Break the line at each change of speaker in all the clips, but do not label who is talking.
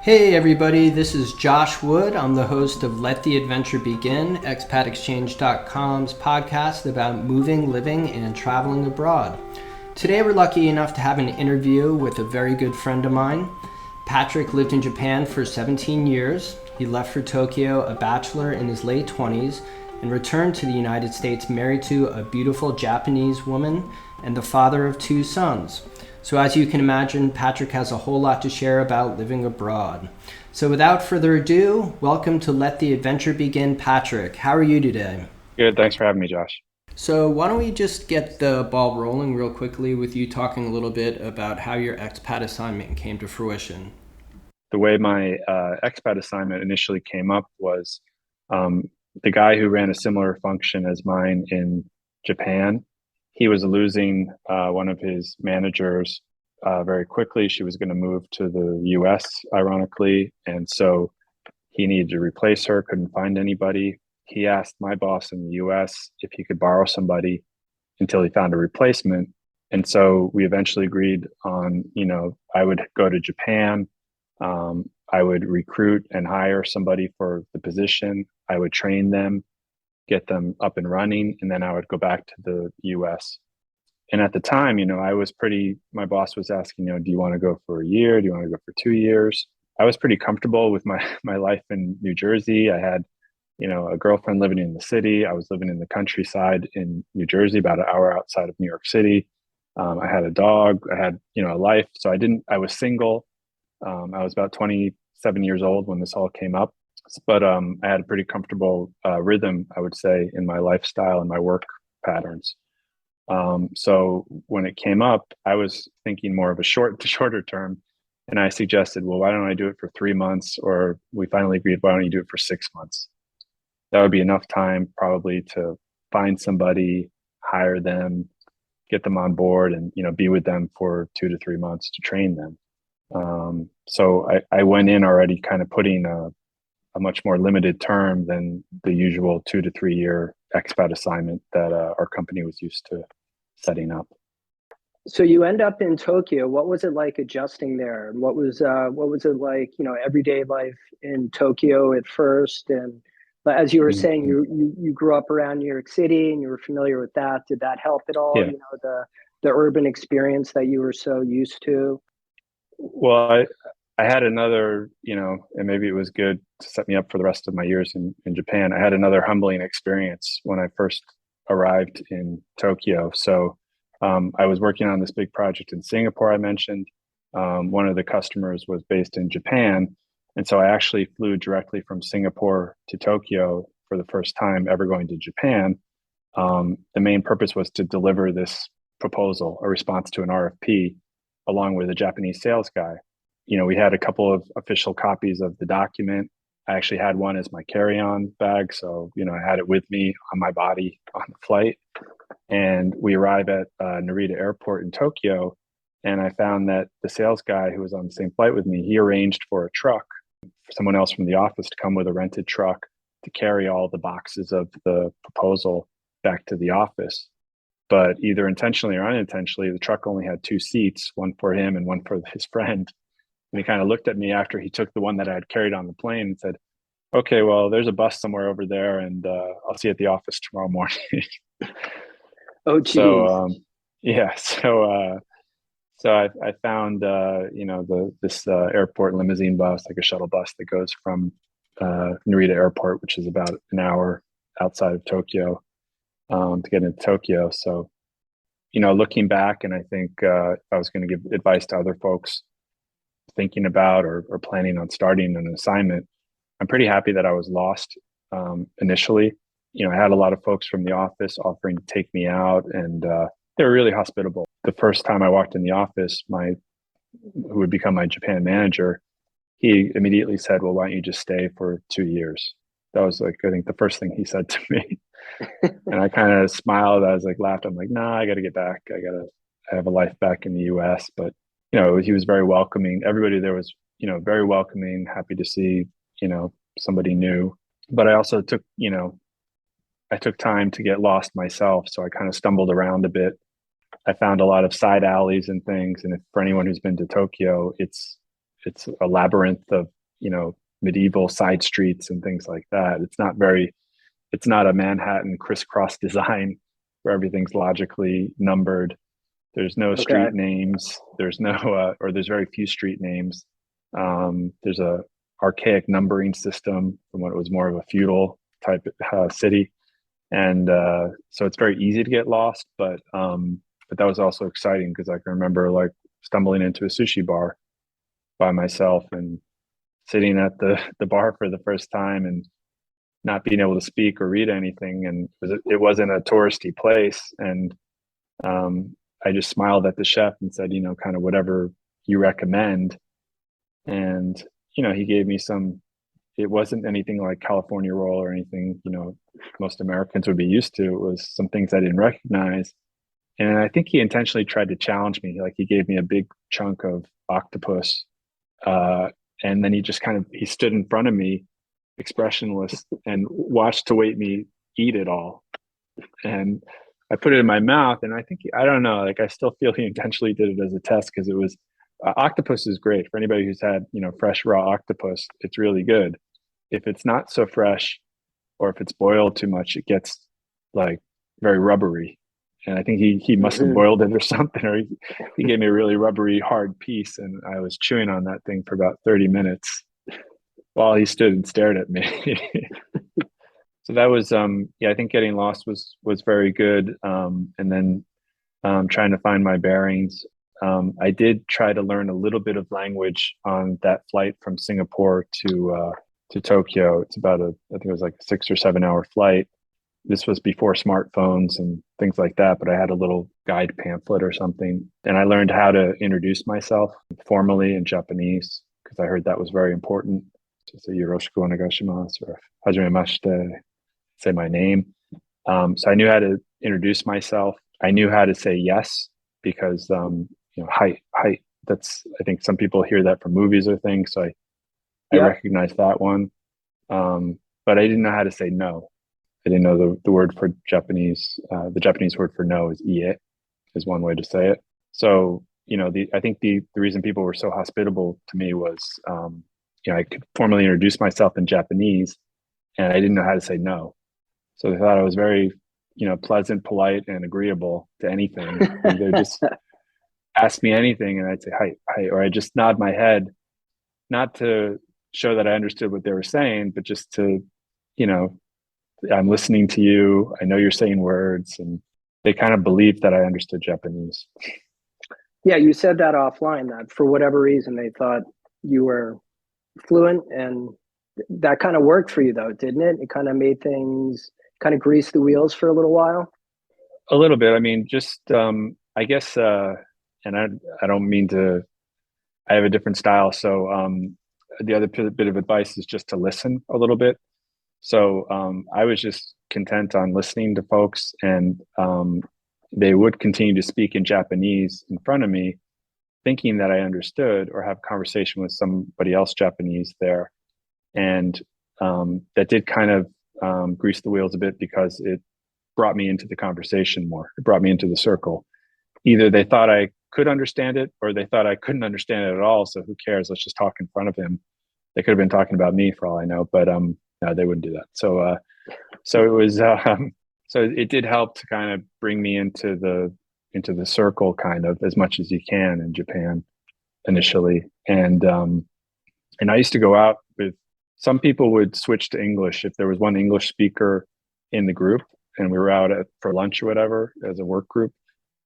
Hey everybody, this is Josh Wood. I'm the host of Let the Adventure Begin, expatexchange.com's podcast about moving, living, and traveling abroad. Today we're lucky enough to have an interview with a very good friend of mine. Patrick lived in Japan for 17 years. He left for Tokyo a bachelor in his late 20s and returned to the United States married to a beautiful Japanese woman and the father of two sons. So as you can imagine, Patrick has a whole lot to share about living abroad. So without further ado, welcome to Let the Adventure Begin, Patrick. How are you today?
Good. Thanks for having me, Josh.
So why don't we just get the ball rolling real quickly with you talking a little bit about how your expat assignment came to fruition.
The way my expat assignment initially came up was um, the guy who ran a similar function as mine in Japan. He was losing one of his managers very quickly. She was going to move to the US, ironically. And so he needed to replace her, couldn't find anybody. He asked my boss in the US if he could borrow somebody until he found a replacement. And so we eventually agreed on, I would go to Japan. I would recruit and hire somebody for the position. I would train them, get them up and running, and then I would go back to the US. And at the time, my boss was asking, do you want to go for a year? Do you want to go for 2 years? I was pretty comfortable with my life in New Jersey. I had, a girlfriend living in the city. I was living in the countryside in New Jersey, about an hour outside of New York City. I had a dog. I had, a life. So I was single. I was about 27 years old when this all came up. But I had a pretty comfortable rhythm, I would say, in my lifestyle and my work patterns. So when it came up, I was thinking more of a shorter term. And I suggested, well, why don't I do it for 3 months? Or we finally agreed, why don't you do it for 6 months? That would be enough time probably to find somebody, hire them, get them on board, and be with them for 2 to 3 months to train them. So I went in already kind of putting a much more limited term than the usual 2 to 3 year expat assignment that our company was used to setting up.
So you end up in Tokyo. What was it like adjusting there? What was it like, everyday life in Tokyo at first? And but as you were saying,
Mhm.
you grew up around New York City and you were familiar with that. Did that help at all?
Yeah.
The urban experience that you were so used to.
Well, I had another, and maybe it was good to set me up for the rest of my years in Japan. I had another humbling experience when I first arrived in Tokyo. So I was working on this big project in Singapore, I mentioned. One of the customers was based in Japan. And so I actually flew directly from Singapore to Tokyo for the first time ever going to Japan. The main purpose was to deliver this proposal, a response to an RFP, along with a Japanese sales guy. We had a couple of official copies of the document. I actually had one as my carry-on bag. So, I had it with me on my body on the flight. And we arrive at Narita Airport in Tokyo. And I found that the sales guy who was on the same flight with me, he arranged for a truck, for someone else from the office to come with a rented truck to carry all the boxes of the proposal back to the office. But either intentionally or unintentionally, the truck only had two seats, one for him and one for his friend. And he kind of looked at me after he took the one that I had carried on the plane and said, okay, well, there's a bus somewhere over there, and I'll see you at the office tomorrow morning.
Oh,
so
geez.
yeah, so I found this airport limousine bus, like a shuttle bus that goes from Narita Airport, which is about an hour outside of Tokyo, to get into Tokyo. So looking back, and I think if I was going to give advice to other folks thinking about or planning on starting an assignment, I'm pretty happy that I was lost initially. I had a lot of folks from the office offering to take me out, and they were really hospitable. The first time I walked in the office, who would become my Japan manager, he immediately said, "Well, why don't you just stay for 2 years?" That was like, I think, the first thing he said to me. And I kind of smiled. I was like, laughed. I'm like, nah, I got to get back. I have a life back in the US. But, he was very welcoming. Everybody there was, very welcoming, happy to see, somebody new. But I also I took time to get lost myself. So I kind of stumbled around a bit. I found a lot of side alleys and things. And if, for anyone who's been to Tokyo, it's a labyrinth of medieval side streets and things like that. It's not a Manhattan crisscross design where everything's logically numbered. There's no
Okay.
street names. There's no, or there's very few street names. There's a archaic numbering system from when it was more of a feudal type city, and so it's very easy to get lost. But that was also exciting because I can remember like stumbling into a sushi bar by myself and sitting at the bar for the first time and not being able to speak or read anything, and it wasn't a touristy place, and I just smiled at the chef and said, kind of whatever you recommend. And, he gave me it wasn't anything like California roll or anything, most Americans would be used to. It was some things I didn't recognize. And I think he intentionally tried to challenge me. Like he gave me a big chunk of octopus. And then he stood in front of me, expressionless, and watched to wait me eat it all. And I put it in my mouth, and I don't know, like I still feel he intentionally did it as a test because it was octopus is great for anybody who's had fresh raw octopus. It's really good. If it's not so fresh, or if it's boiled too much, it gets like very rubbery. And I think he must have boiled it or something, or he gave me a really rubbery hard piece, and I was chewing on that thing for about 30 minutes while he stood and stared at me. So that was I think getting lost was very good. And then trying to find my bearings. I did try to learn a little bit of language on that flight from Singapore to Tokyo. It's about I think it was like a 6 or 7 hour flight. This was before smartphones and things like that, but I had a little guide pamphlet or something, and I learned how to introduce myself formally in Japanese because I heard that was very important. To say yoroshiku onegaishimasu or hajimemashite, say my name. So I knew how to introduce myself. I knew how to say yes because hi. That's, I think some people hear that from movies or things. So I recognized that one. But I didn't know how to say no. I didn't know the word for Japanese. The Japanese word for no is ie, is one way to say it. So, I think the reason people were so hospitable to me was, I could formally introduce myself in Japanese, and I didn't know how to say no. So they thought I was very, pleasant, polite, and agreeable to anything. They just ask me anything, and I'd say hi, or I just nod my head, not to show that I understood what they were saying, but just to, I'm listening to you. I know you're saying words, and they kind of believed that I understood Japanese.
Yeah, you said that offline, that for whatever reason they thought you were fluent, and that kind of worked for you though, didn't it? It kind of made things, kind of greased the wheels for a little while.
A little bit. I mean, just I guess, and I don't mean to. I have a different style, so the other bit of advice is just to listen a little bit. So I was just content on listening to folks, and they would continue to speak in Japanese in front of me, thinking that I understood, or have a conversation with somebody else Japanese there. And that did kind of grease the wheels a bit because it brought me into the conversation more. It brought me into the circle. Either they thought I could understand it, or they thought I couldn't understand it at all. So who cares? Let's just talk in front of him. They could have been talking about me for all I know, but no, they wouldn't do that. So it was so it did help to kind of bring me into the circle, kind of, as much as you can in Japan initially. And I used to go out with, some people would switch to English if there was one English speaker in the group and we were out for lunch or whatever as a work group.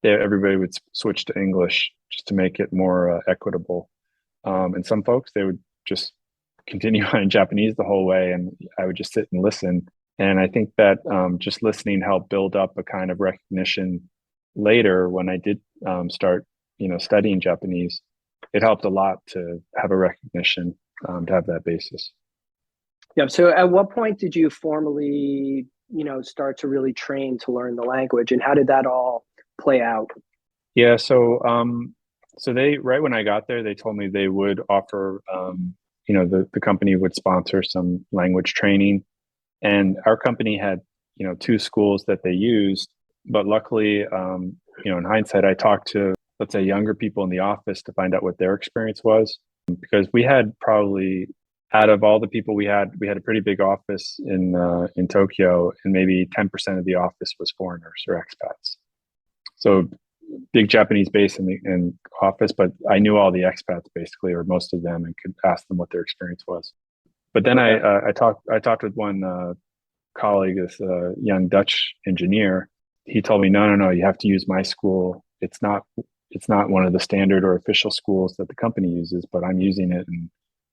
Everybody would switch to English just to make it more equitable. And some folks, they would just continue on in Japanese the whole way, and I would just sit and listen. And I think that just listening helped build up a kind of recognition later when I did start, studying Japanese. It helped a lot to have a recognition, to have that basis.
Yeah. So at what point did you formally, start to really train to learn the language, and how did that all play out?
Yeah. So they, right when I got there, they told me they would offer, the company would sponsor some language training, and our company had, 2 schools that they used. But luckily, in hindsight, I talked to, let's say, younger people in the office to find out what their experience was, because we had probably out of all the people we had a pretty big office in Tokyo, and maybe 10% of the office was foreigners or expats. So big Japanese base in office, but I knew all the expats basically, or most of them, and could ask them what their experience was. But then
Okay.
I talked with one colleague, this young Dutch engineer. He told me, no, you have to use my school. It's not one of the standard or official schools that the company uses, but I'm using it, and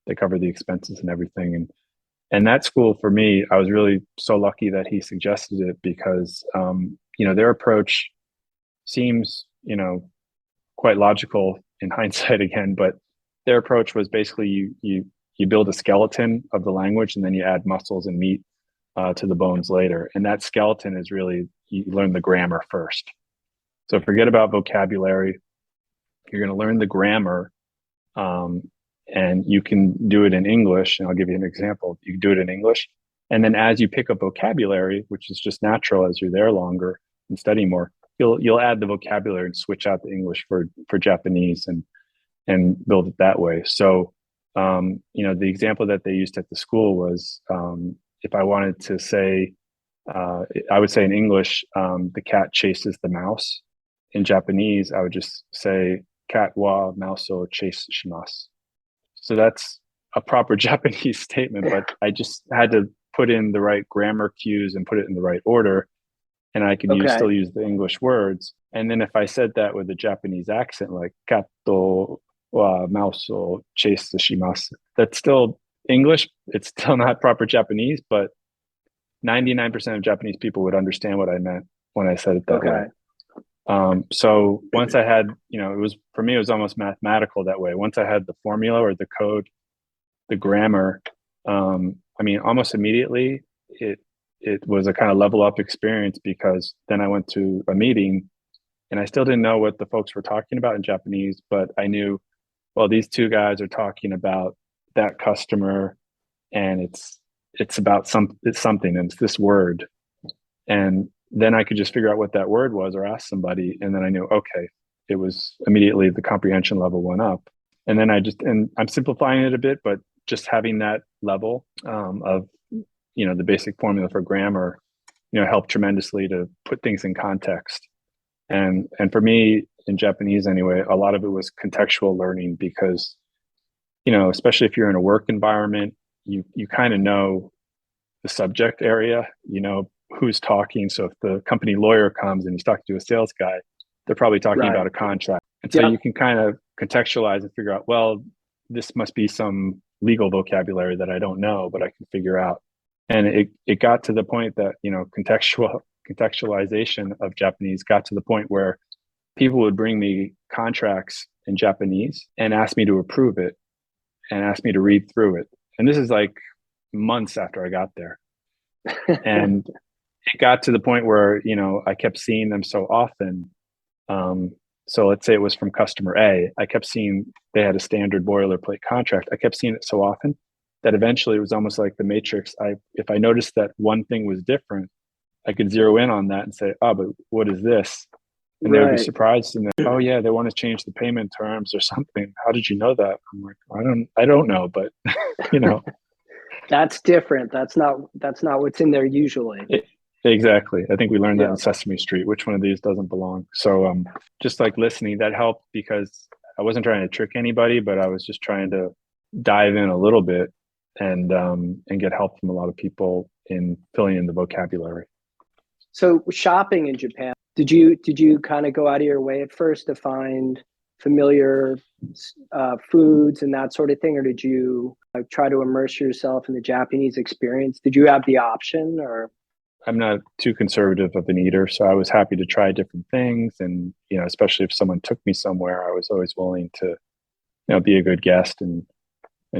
they cover the expenses and everything. And that school for me, I was really so lucky that he suggested it because their approach seems quite logical in hindsight again, but their approach was basically you build a skeleton of the language, and then you add muscles and meat to the bones later. And that skeleton is really, you learn the grammar first. So forget about vocabulary. You're going to learn the grammar, and you can do it in English. And I'll give you an example. You can do it in English. And then as you pick up vocabulary, which is just natural as you're there longer and study more, you'll add the vocabulary and switch out the English for Japanese and build it that way. So the example that they used at the school was, if I wanted to say, I would say in English, the cat chases the mouse. In Japanese, I would just say cat wa mouse o chase shimasu. So that's a proper Japanese statement, but I just had to put in the right grammar cues and put it in the right order, and I could still use the English words. And then if I said that with a Japanese accent, like kato wa mouse o chase shimasu, that's still English. It's still not proper Japanese, but 99% of Japanese people would understand what I meant when I said it that way. So once I had, for me, it was almost mathematical that way. Once I had the formula or the code, the grammar, almost immediately it was a kind of level up experience, because then I went to a meeting and I still didn't know what the folks were talking about in Japanese, but I knew, well, these two guys are talking about that customer, and it's about something, and it's this word. And then I could just figure out what that word was or ask somebody. And then I knew, okay, it was immediately the comprehension level went up. And then and I'm simplifying it a bit, but just having that level of, the basic formula for grammar, helped tremendously to put things in context. And for me, in Japanese anyway, a lot of it was contextual learning, because, especially if you're in a work environment, you kind of know the subject area, who's talking. So if the company lawyer comes and he's talking to a sales guy, they're probably talking about a contract. And so you can kind of contextualize and figure out, well, this must be some legal vocabulary that I don't know, but I can figure out. And it got to the point that, contextualization of Japanese got to the point where people would bring me contracts in Japanese and ask me to approve it and ask me to read through it. And this is like months after I got there. And it got to the point where, I kept seeing them so often. So let's say it was from customer A. I kept seeing they had a standard boilerplate contract. I kept seeing it so often that eventually it was almost like the Matrix. If I noticed that one thing was different, I could zero in on that and say, oh, but what is this? And they would be surprised and then, oh yeah, they want to change the payment terms or something. How did you know that? I'm like, I don't know, but
That's different. That's not what's in there usually.
Exactly. I think we learned that in Sesame Street. Which one of these doesn't belong? So just like listening, that helped, because I wasn't trying to trick anybody, but I was just trying to dive in a little bit and get help from a lot of people in filling in the vocabulary.
So shopping in Japan, did you kind of go out of your way at first to find familiar foods and that sort of thing, or did you try to immerse yourself in the Japanese experience? Did you have the option, or?
I'm not too conservative of an eater, so I was happy to try different things. And, especially if someone took me somewhere, I was always willing to, be a good guest and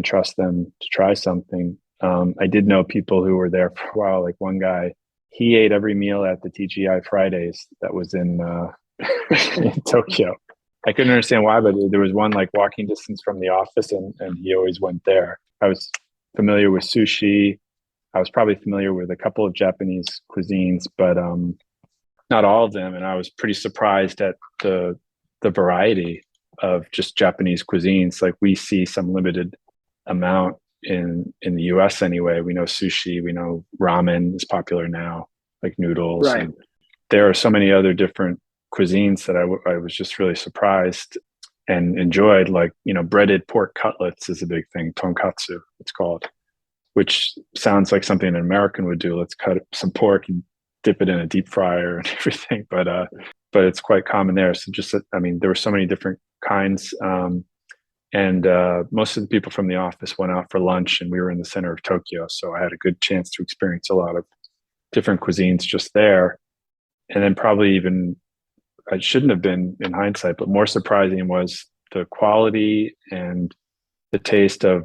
trust them to try something. I did know people who were there for a while. Like one guy, he ate every meal at the TGI Fridays that was in Tokyo. I couldn't understand why, but there was one like walking distance from the office, and he always went there. I was familiar with sushi. I was probably familiar with a couple of Japanese cuisines, but not all of them. And I was pretty surprised at the variety of just Japanese cuisines. Like we see some limited amount in the US anyway. We know sushi, we know ramen is popular now, like noodles.
Right.
And there are so many other different cuisines that I was just really surprised and enjoyed. Like, breaded pork cutlets is a big thing. Tonkatsu, it's called, which sounds like something an American would do. Let's cut some pork and dip it in a deep fryer and everything. But it's quite common there. So there were so many different kinds. And most of the people from the office went out for lunch, and we were in the center of Tokyo. So I had a good chance to experience a lot of different cuisines just there. And then probably even, I shouldn't have been in hindsight, but more surprising was the quality and the taste of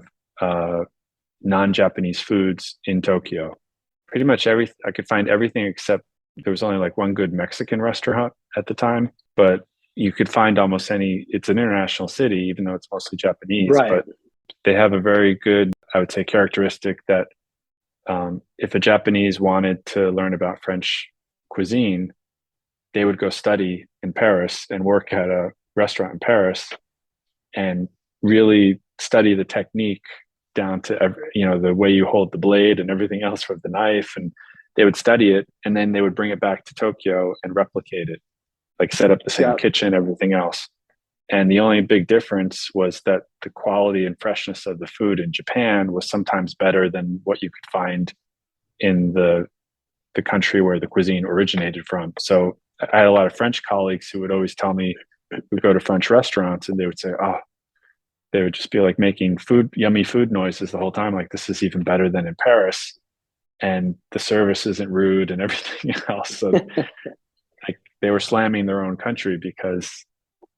non-Japanese foods in Tokyo. Pretty much I could find everything except there was only like one good Mexican restaurant at the time, but you could find almost any. It's an international city, even though it's mostly Japanese,
Right.
but they have a very good, I would say, characteristic that if a Japanese wanted to learn about French cuisine, they would go study in Paris and work at a restaurant in Paris and really study the technique down to the way you hold the blade and everything else with the knife. And they would study it, and then they would bring it back to Tokyo and replicate it, like set up the same kitchen, everything else. And the only big difference was that the quality and freshness of the food in Japan was sometimes better than what you could find in the country where the cuisine originated from. So I had a lot of French colleagues who would always tell me, we go to French restaurants, and they would say, they would just be like making yummy food noises the whole time. Like, this is even better than in Paris. And the service isn't rude and everything else. So like, they were slamming their own country because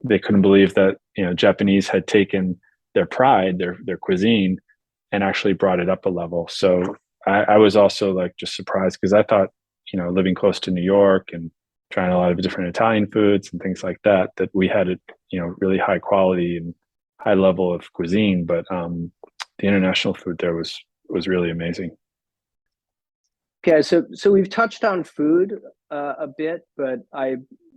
they couldn't believe that, Japanese had taken their pride, their cuisine, and actually brought it up a level. So I was also like just surprised, because I thought, living close to New York and trying a lot of different Italian foods and things like that we had a, really high quality and high level of cuisine. But the international food there was really amazing.
Okay, so we've touched on food a bit, but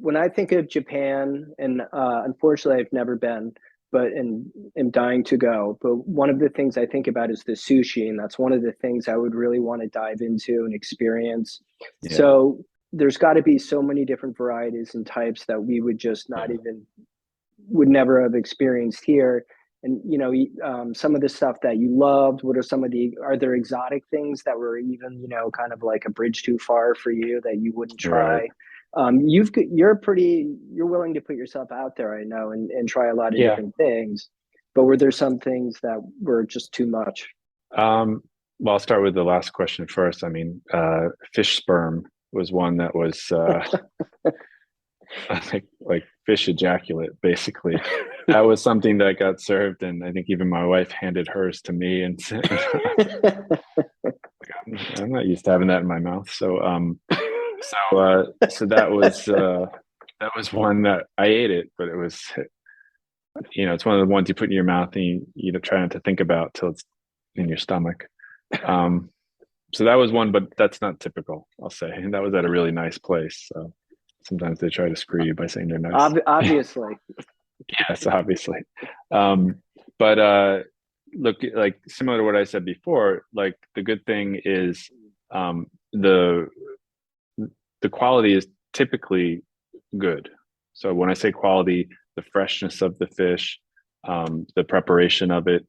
when I think of Japan, and unfortunately I've never been, but am dying to go. But one of the things I think about is the sushi, and that's one of the things I would really want to dive into and experience. Yeah. So there's got to be so many different varieties and types that we would just would never have experienced here. And some of the stuff that you loved, are there exotic things that were even kind of like a bridge too far for you that you wouldn't try? Right. You're willing to put yourself out there, I know, and try a lot of different things, but were there some things that were just too much?
Well, I'll start with the last question first. I mean, fish sperm was one that was like fish ejaculate, basically. That was something that got served, and I think even my wife handed hers to me, and I'm not used to having that in my mouth. So that was one that I ate it, but it was, it's one of the ones you put in your mouth and you try not to think about till it's in your stomach. So that was one, but that's not typical, I'll say. And that was at a really nice place. So sometimes they try to screw you by saying they're nice.
Obviously.
Yes, obviously. But look, like similar to what I said before, like the good thing is the quality is typically good. So when I say quality, the freshness of the fish, the preparation of it,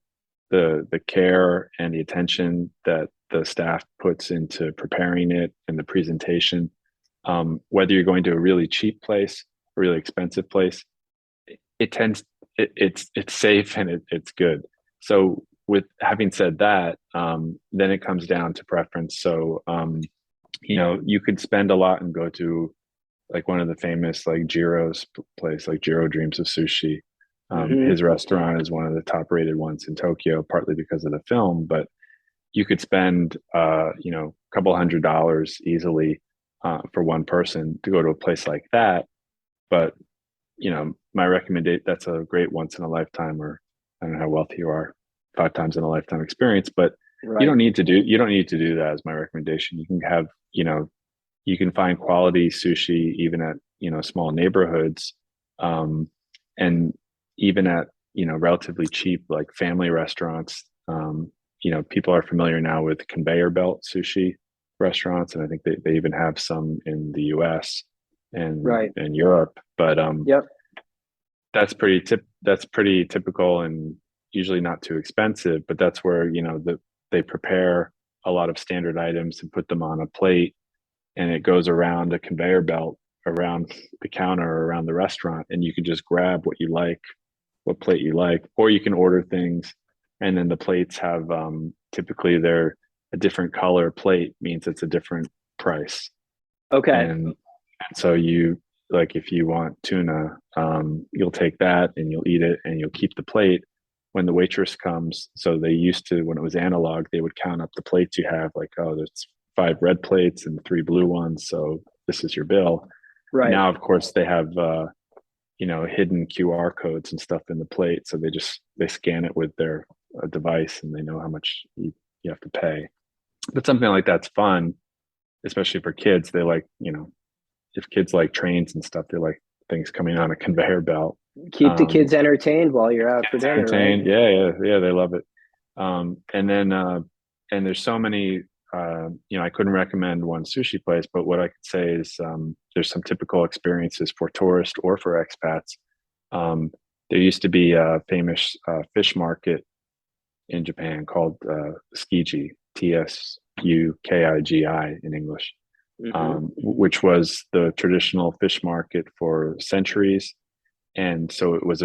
the care and the attention that the staff puts into preparing it and the presentation, whether you're going to a really cheap place, a really expensive place, it's safe and it's good. So with having said that, then it comes down to preference. So you could spend a lot and go to like one of the famous like Jiro's place, like Jiro Dreams of Sushi. His restaurant is one of the top rated ones in Tokyo, partly because of the film, but you could spend a couple $100 easily for one person to go to a place like that. But my recommendation, that's a great once in a lifetime, or I don't know how wealthy you are, 5 times in a lifetime experience, but right. You don't need to do that as my recommendation. You can have, you can find quality sushi even at, small neighborhoods, and even at, relatively cheap, like family restaurants. people are familiar now with conveyor belt sushi restaurants, and I think they even have some in the US and Europe. But
Yep.
that's pretty typical and usually not too expensive. But that's where they prepare a lot of standard items and put them on a plate, and it goes around a conveyor belt around the counter or around the restaurant, and you can just grab what you like, what plate you like, or you can order things, and then the plates have typically they're a different color plate means it's a different price.
Okay.
And so you like if you want tuna, you'll take that and you'll eat it and you'll keep the plate when the waitress comes. So they used to, when it was analog, they would count up the plates you have, like, oh, there's 5 red plates and 3 blue ones, so this is your bill.
Right.
Now, of course, they have hidden QR codes and stuff in the plate, so they scan it with their device and they know how much you have to pay. But something like that's fun, especially for kids. They like, if kids like trains and stuff, they like things coming on a conveyor belt.
Keep the kids entertained while you're out for dinner.
Entertained,
right?
yeah, they love it. And there's so many. I couldn't recommend one sushi place, but what I could say is there's some typical experiences for tourists or for expats. There used to be a famous fish market in Japan called Tsukiji, Tsukigi in English, which was the traditional fish market for centuries. And so it was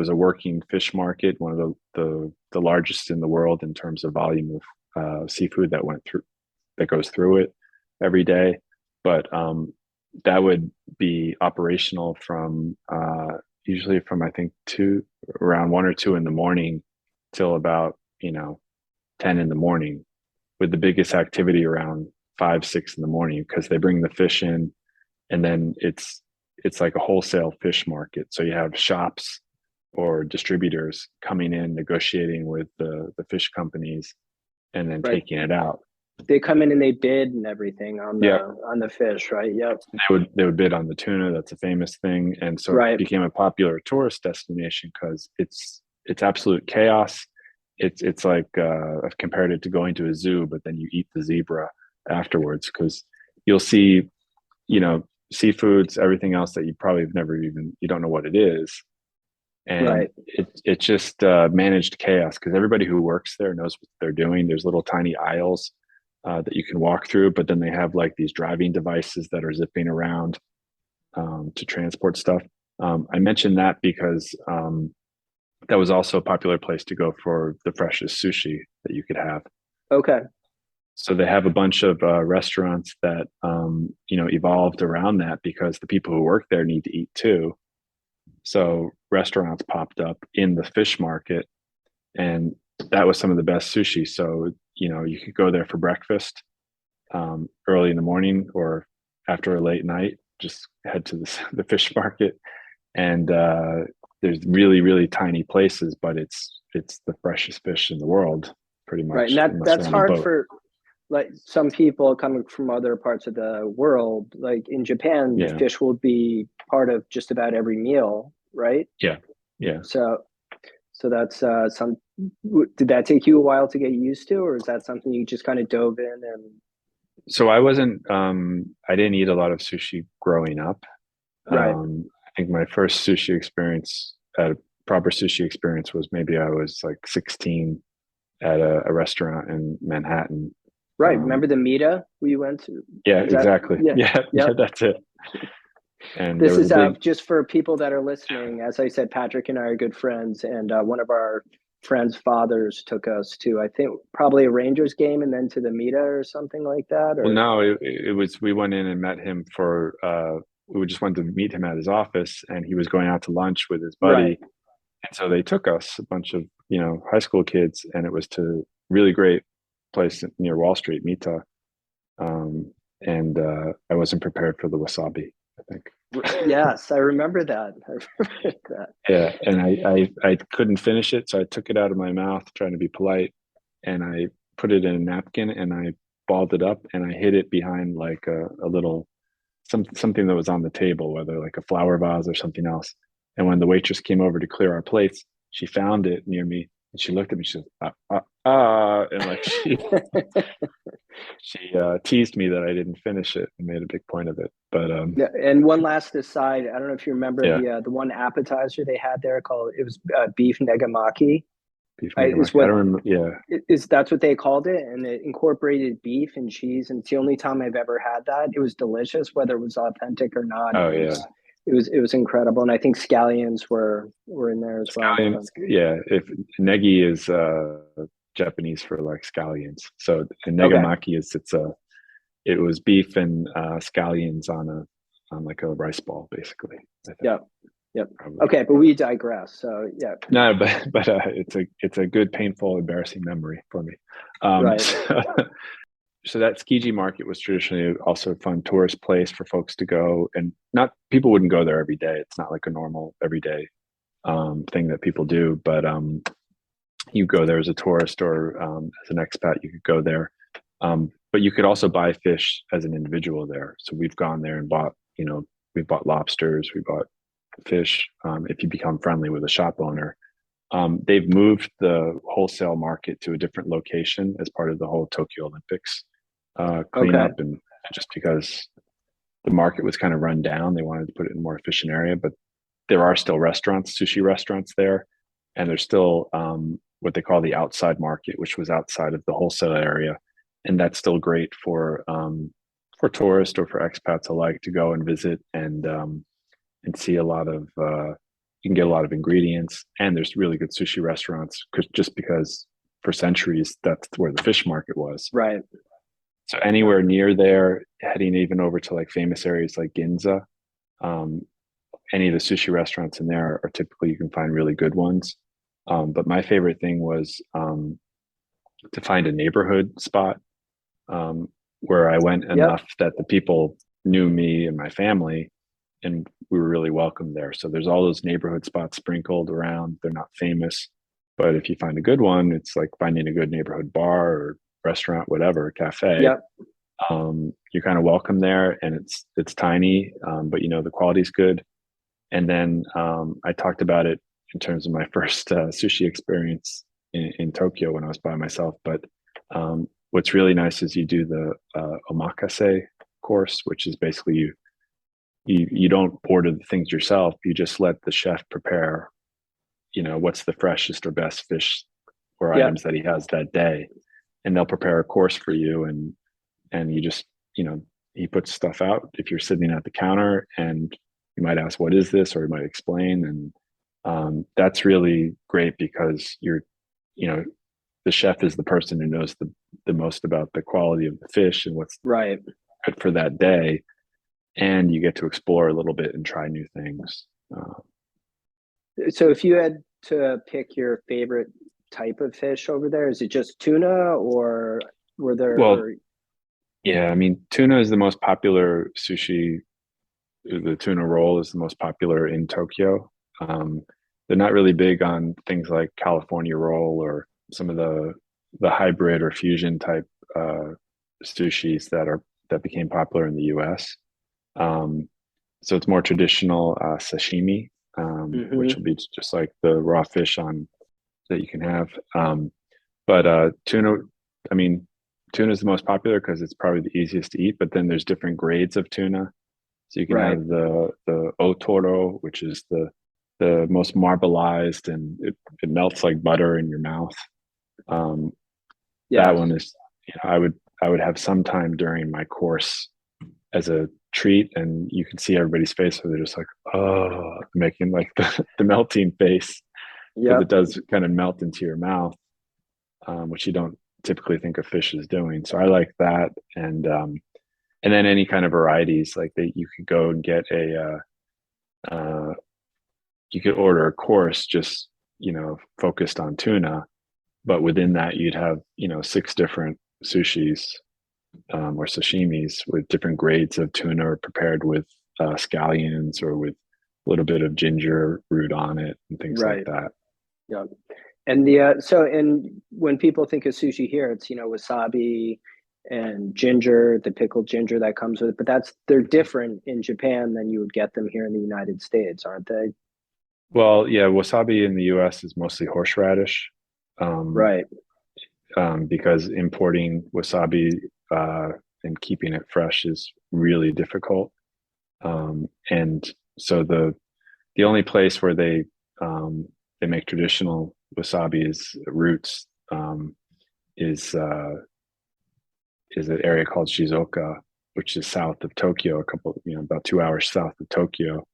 a working fish market, one of the largest in the world in terms of volume of seafood that goes through it every day. But that would be operational from usually from I think around 1 or 2 in the morning till about 10 in the morning, with the biggest activity around 5, 6 in the morning, because they bring the fish in, and then it's like a wholesale fish market. So you have shops or distributors coming in, negotiating with the fish companies, and then taking it out.
They come in and they bid and everything on the fish, right? Yep.
They would bid on the tuna. That's a famous thing, and so it became a popular tourist destination because it's absolute chaos. It's like I've compared it to going to a zoo, but then you eat the zebra afterwards, because you'll see, seafoods, everything else that you probably have you don't know what it is. And it's just managed chaos, because everybody who works there knows what they're doing. There's little tiny aisles that you can walk through, but then they have like these driving devices that are zipping around to transport stuff. I mentioned that because that was also a popular place to go for the freshest sushi that you could have.
Okay.
So they have a bunch of restaurants that evolved around that, because the people who work there need to eat too. So restaurants popped up in the fish market, and that was some of the best sushi. So you could go there for breakfast early in the morning, or after a late night, just head to the fish market, and there's really, really tiny places, but it's the freshest fish in the world, pretty much.
Right, and that's hard for like some people coming from other parts of the world. Like in Japan, fish will be part of just about every meal, right?
Yeah.
So that's did that take you a while to get used to, or is that something you just kind of dove in and?
So I didn't eat a lot of sushi growing up.
Right.
I think my first sushi experience, proper sushi experience, was maybe I was like 16 at a restaurant in Manhattan.
Right. Remember the Mita we went to?
Yeah, exactly. Yeah, that's it. And
this is just for people that are listening. As I said, Patrick and I are good friends, and one of our friends' fathers took us to, I think, probably a Rangers game, and then to the Mita or something like that. Or?
Well, no, it was, we went in and met him for, we just wanted to meet him at his office, and he was going out to lunch with his buddy.
Right.
And so they took us, a bunch of, high school kids, and it was to really great place near Wall Street, Mita. And I wasn't prepared for the wasabi, I think.
Yes, I remember that.
Yeah, and I couldn't finish it, so I took it out of my mouth, trying to be polite, and I put it in a napkin, and I balled it up, and I hid it behind like a little something that was on the table, whether like a flower vase or something else. And when the waitress came over to clear our plates, she found it near me, And she looked at me, she said, and like she teased me that I didn't finish it and made a big point of it. But
Yeah, and one last aside, I don't know if you remember
yeah,
the one appetizer they had there called beef negamaki.
beef
Is
negamaki. I
what
don't remember. Yeah,
is that's what they called it, and it incorporated beef and cheese, and it's the only time I've ever had that. It was delicious, whether it was authentic or not.
oh yeah.
It was incredible, and I think scallions were in there as well.
Scallions, yeah. If negi is Japanese for like scallions, so and
Okay,
negamaki is it was beef and scallions on like a rice ball, basically. I think,
yep, yep.
probably.
Okay, but we digress. So yeah,
No, but it's a good, painful, embarrassing memory for me.
right.
So that Skiji market was traditionally also a fun tourist place for folks to go, and not people wouldn't go there every day. It's not like a normal everyday thing that people do, but you go there as a tourist or as an expat, you could go there. But you could also buy fish as an individual there. So we've gone there and bought, we bought lobsters, we bought fish. If you become friendly with a shop owner, they've moved the wholesale market to a different location as part of the whole Tokyo Olympics
Okay,
cleanup, and just because the market was kind of run down, they wanted to put it in a more efficient area. But there are still restaurants, sushi restaurants there, and there's still what they call the outside market, which was outside of the wholesale area, and that's still great for tourists or for expats alike to go and visit and see a lot of. You can get a lot of ingredients, and there's really good sushi restaurants just because for centuries that's where the fish market was.
right.
So anywhere near there, heading even over to like famous areas like Ginza, any of the sushi restaurants in there are typically you can find really good ones. But my favorite thing was to find a neighborhood spot where I went
Yep,
enough that the people knew me and my family, and we were really welcome there. So there's all those neighborhood spots sprinkled around. They're not famous, but if you find a good one, it's like finding a good neighborhood bar or restaurant, whatever, cafe.
yep.
You're kind of welcome there, and it's tiny, but the quality's good. And then I talked about it in terms of my first sushi experience in Tokyo when I was by myself. But what's really nice is you do the omakase course, which is basically you don't order the things yourself. You just let the chef prepare, what's the freshest or best fish or
Yep.
items that he has that day, and they'll prepare a course for you, and you just he puts stuff out if you're sitting at the counter, and you might ask what is this, or you might explain, and that's really great because the chef is the person who knows the most about the quality of the fish and what's
Right.
good for that day, and you get to explore a little bit and try new things.
So if you had to pick your favorite type of fish over there, is it just tuna or were
Well,
there?
yeah, I mean, tuna is the most popular sushi. The tuna roll is the most popular in Tokyo. Um, they're not really big on things like California roll or some of the hybrid or fusion type sushis that became popular in the U.S. Um, so it's more traditional sashimi, which
Mhm.
will be just like the raw fish on that you can have. But tuna, I mean, tuna is the most popular because it's probably the easiest to eat. But then there's different grades of tuna. So you can
Right.
have the otoro, which is the most marbleized, and it melts like butter in your mouth. Um, that
Yes.
one is, I would have some time during my course as a treat, and you can see everybody's face where they're just like, oh, making like the melting face because it
Yep.
does kind of melt into your mouth, which you don't typically think a fish is doing. So I like that, and then any kind of varieties like that you could go and get you could order a course just focused on tuna, but within that you'd have 6 different sushis or sashimis with different grades of tuna or prepared with scallions or with a little bit of ginger root on it and things like
Right.
that.
Yep. And and when people think of sushi here, it's wasabi and ginger, the pickled ginger that comes with it. But they're different in Japan than you would get them here in the United States, aren't they?
Well, yeah, wasabi in the US is mostly horseradish.
Right.
Because importing wasabi and keeping it fresh is really difficult. And so the only place where they make traditional wasabi is roots, is an area called Shizuoka, which is south of Tokyo, about 2 hours south of Tokyo.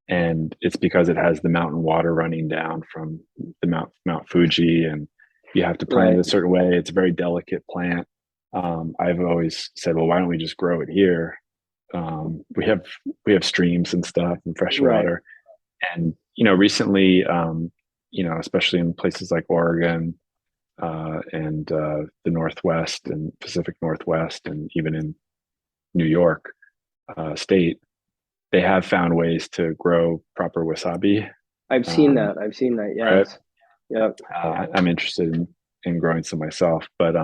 And it's because it has the mountain water running down from the Mount Fuji, and you have to plant it a certain way. It's a very delicate plant. I've always said, well, why don't we just grow it here? We have streams and stuff and fresh water. And recently, especially in places like Oregon and the Northwest and Pacific Northwest, and even in New York State, they have found ways to grow proper wasabi.
I've seen that. Yes.
Right? Yeah. I'm interested in growing some myself, but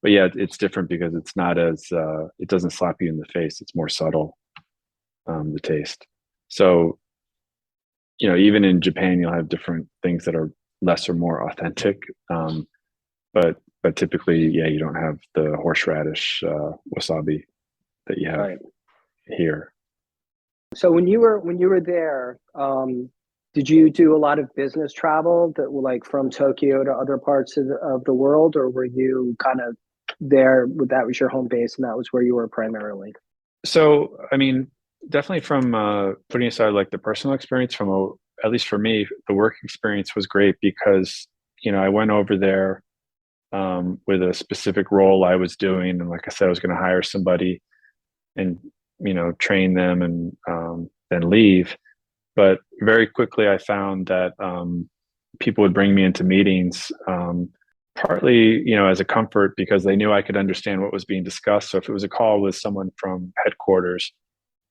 yeah, it's different because it's not as it doesn't slap you in the face. It's more subtle, the taste. So, even in Japan, you'll have different things that are less or more authentic. But typically, yeah, you don't have the horseradish wasabi that you have here.
So when you were there, did you do a lot of business travel that were like from Tokyo to other parts of the world, or were you kind of there? That was your home base, and that was where you were primarily?
So, I mean, definitely from putting aside like the personal experience, at least for me, the work experience was great because I went over there with a specific role I was doing, and like I said, I was going to hire somebody and train them and then leave. But very quickly, I found that people would bring me into meetings, partly as a comfort because they knew I could understand what was being discussed. So if it was a call with someone from headquarters,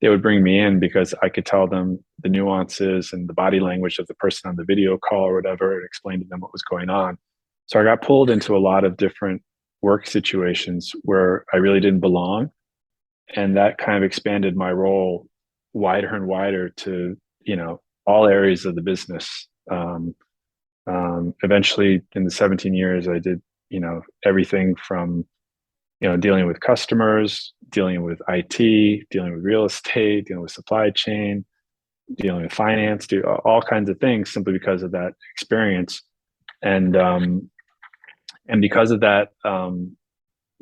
they would bring me in because I could tell them the nuances and the body language of the person on the video call or whatever, and explain to them what was going on. So I got pulled into a lot of different work situations where I really didn't belong. And that kind of expanded my role wider and wider to, all areas of the business. Eventually in the 17 years, I did, everything from, dealing with customers, dealing with IT, dealing with real estate, dealing with supply chain, dealing with finance, do all kinds of things simply because of that experience. And because of that,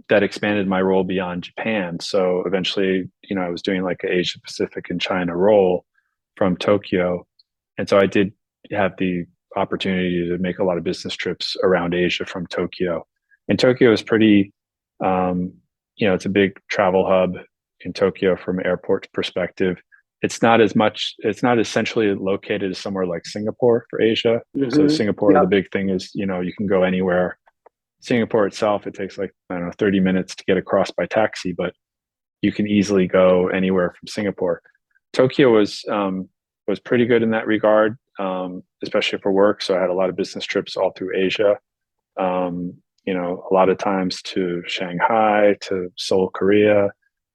that expanded my role beyond Japan. So eventually, I was doing like an Asia Pacific and China role from Tokyo. And so I did have the opportunity to make a lot of business trips around Asia from Tokyo. And Tokyo is pretty, it's a big travel hub in Tokyo from an airport perspective. It's not essentially located as somewhere like Singapore for Asia. Mm-hmm. So Singapore, the big thing is, you can go anywhere. Singapore itself, it takes 30 minutes to get across by taxi, but you can easily go anywhere from Singapore. Tokyo was pretty good in that regard, especially for work. So I had a lot of business trips all through Asia. A lot of times to Shanghai, to Seoul, Korea, a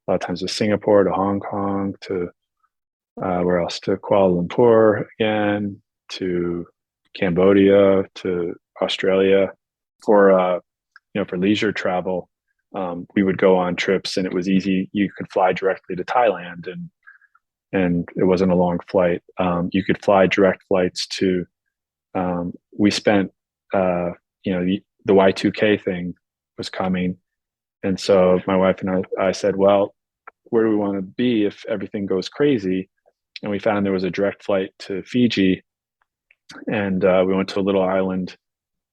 lot of times to Singapore, to Hong Kong, to where else? To Kuala Lumpur again, to Cambodia, to Australia. For leisure travel, we would go on trips, and it was easy. You could fly directly to Thailand, and it wasn't a long flight. You could fly direct flights to. We spent, the Y2K thing was coming, and so my wife and I said, well, where do we want to be if everything goes crazy? And we found there was a direct flight to Fiji, and we went to a little island.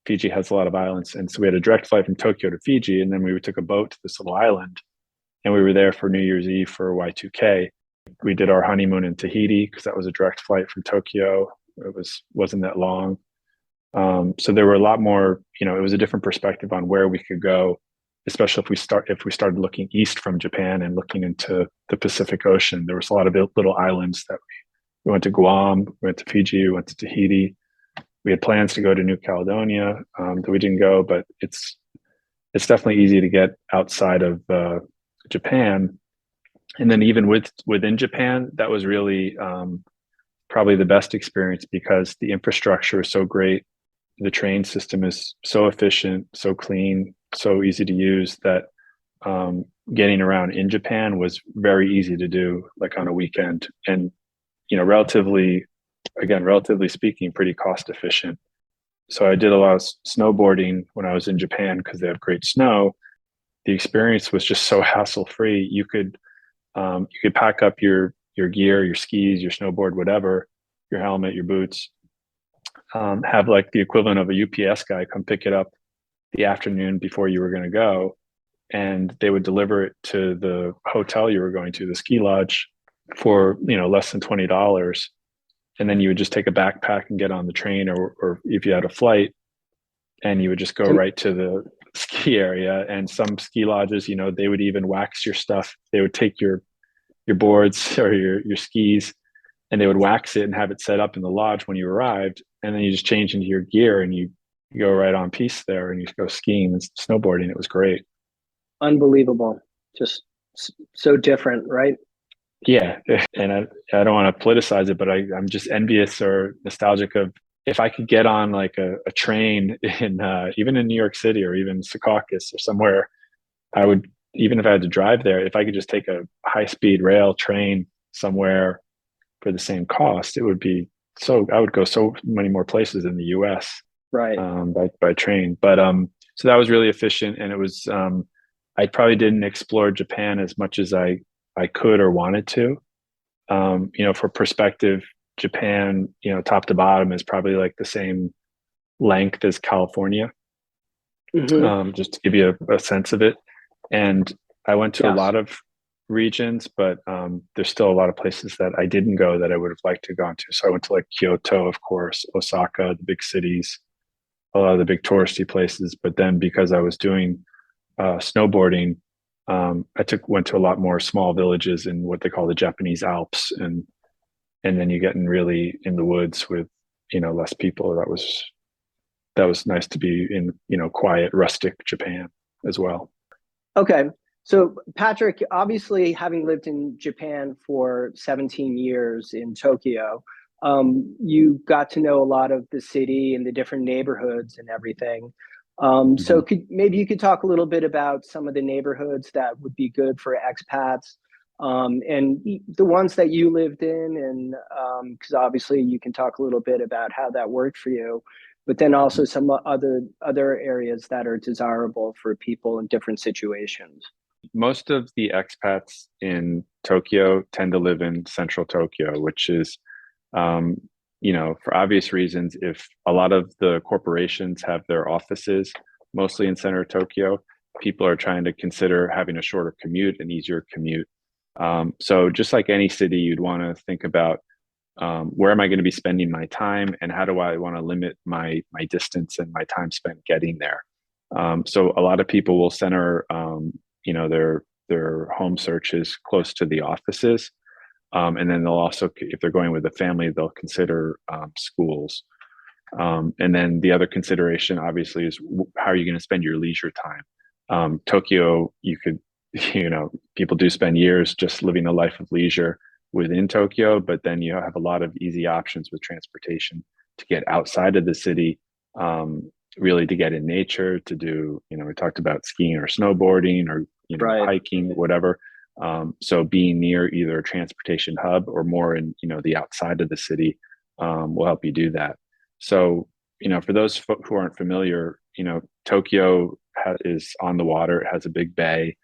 Fiji has a lot of islands. And so we had a direct flight from Tokyo to Fiji. And then we took a boat to this little island, and we were there for New Year's Eve for Y2K. We did our honeymoon in Tahiti because that was a direct flight from Tokyo. It wasn't that long. So there were a lot more, it was a different perspective on where we could go, especially if we started looking east from Japan and looking into the Pacific Ocean. There was a lot of little islands that we went to Guam, we went to Fiji, we went to Tahiti. We had plans to go to New Caledonia that we didn't go, but it's definitely easy to get outside of Japan. And then even within Japan, that was really probably the best experience because the infrastructure is so great. the train system is so efficient, so clean, so easy to use that getting around in Japan was very easy to do, like on a weekend, and relatively speaking, pretty cost efficient. So I did a lot of snowboarding when I was in Japan because they have great snow. The experience was just so hassle free. You could pack up your gear, your skis, your snowboard, whatever, your helmet, your boots. Have like the equivalent of a UPS guy come pick it up the afternoon before you were going to go, and they would deliver it to the hotel you were going to, the ski lodge, for less than $20. And then you would just take a backpack and get on the train, or if you had a flight, and you would just go right to the ski area. And some ski lodges, they would even wax your stuff. They would take your boards or your skis, and they would wax it and have it set up in the lodge when you arrived. And then you just change into your gear and you go right on piste there, and you go skiing and snowboarding. It was great.
Unbelievable. Just so different, right?
Yeah. And I don't want to politicize it, but I'm just envious or nostalgic of, if I could get on like a train in even in New York City or even Secaucus or somewhere, I would, even if I had to drive there, if I could just take a high speed rail train somewhere for the same cost, it would be I would go so many more places in the US,
right,
by train. But so that was really efficient, and it was I probably didn't explore Japan as much as I could or wanted to. For perspective, Japan, top to bottom is probably like the same length as California, just to give you a sense of it. And I went to a lot of regions, but there's still a lot of places that I didn't go that I would have liked to have gone to. So I went to like Kyoto, of course, Osaka, the big cities, a lot of the big touristy places. But then because I was doing snowboarding, I went to a lot more small villages in what they call the Japanese Alps, and then you get really in the woods with less people. That was nice to be in quiet, rustic Japan as well.
Okay. So Patrick, obviously having lived in Japan for 17 years in Tokyo, you got to know a lot of the city and the different neighborhoods and everything. So maybe you could talk a little bit about some of the neighborhoods that would be good for expats, and the ones that you lived in, and because obviously you can talk a little bit about how that worked for you, but then also some other areas that are desirable for people in different situations.
Most of the expats in Tokyo tend to live in central Tokyo, which is, for obvious reasons, if a lot of the corporations have their offices mostly in center Tokyo, people are trying to consider having a shorter commute, an easier commute. So just like any city, you'd want to think about where am I going to be spending my time, and how do I want to limit my distance and my time spent getting there. So a lot of people will center their home searches close to the offices. And then they'll also, if they're going with a family, they'll consider schools. And then the other consideration, obviously, is how are you going to spend your leisure time? Tokyo, you could, people do spend years just living a life of leisure within Tokyo, but then you have a lot of easy options with transportation to get outside of the city, really to get in nature, to do, we talked about skiing or snowboarding or, hiking, whatever. So being near either a transportation hub or more in, the outside of the city, will help you do that. So, for those who aren't familiar, Tokyo is on the water. It has a big bay.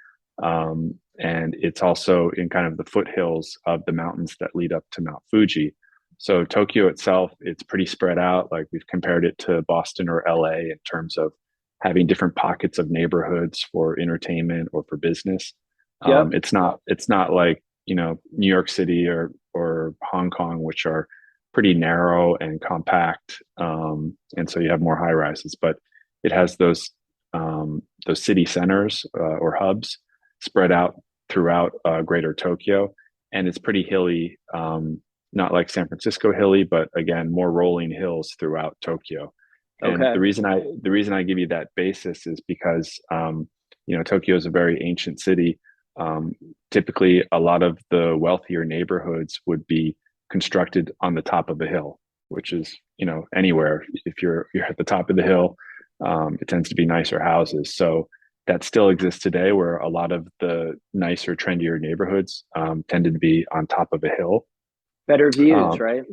And it's also in kind of the foothills of the mountains that lead up to Mount Fuji. So Tokyo itself, it's pretty spread out. Like we've compared it to Boston or LA in terms of having different pockets of neighborhoods for entertainment or for business. It's not like, New York City or Hong Kong, which are pretty narrow and compact. And so you have more high rises, but it has those city centers or hubs spread out throughout greater Tokyo. And it's pretty hilly, not like San Francisco hilly, but again, more rolling hills throughout Tokyo. And the reason I give you that basis is because, Tokyo is a very ancient city. Typically, a lot of the wealthier neighborhoods would be constructed on the top of a hill. which is, anywhere. If you're at the top of the hill, it tends to be nicer houses. So that still exists today, where a lot of the nicer, trendier neighborhoods tended to be on top of a hill.
Better views,
Um,
right?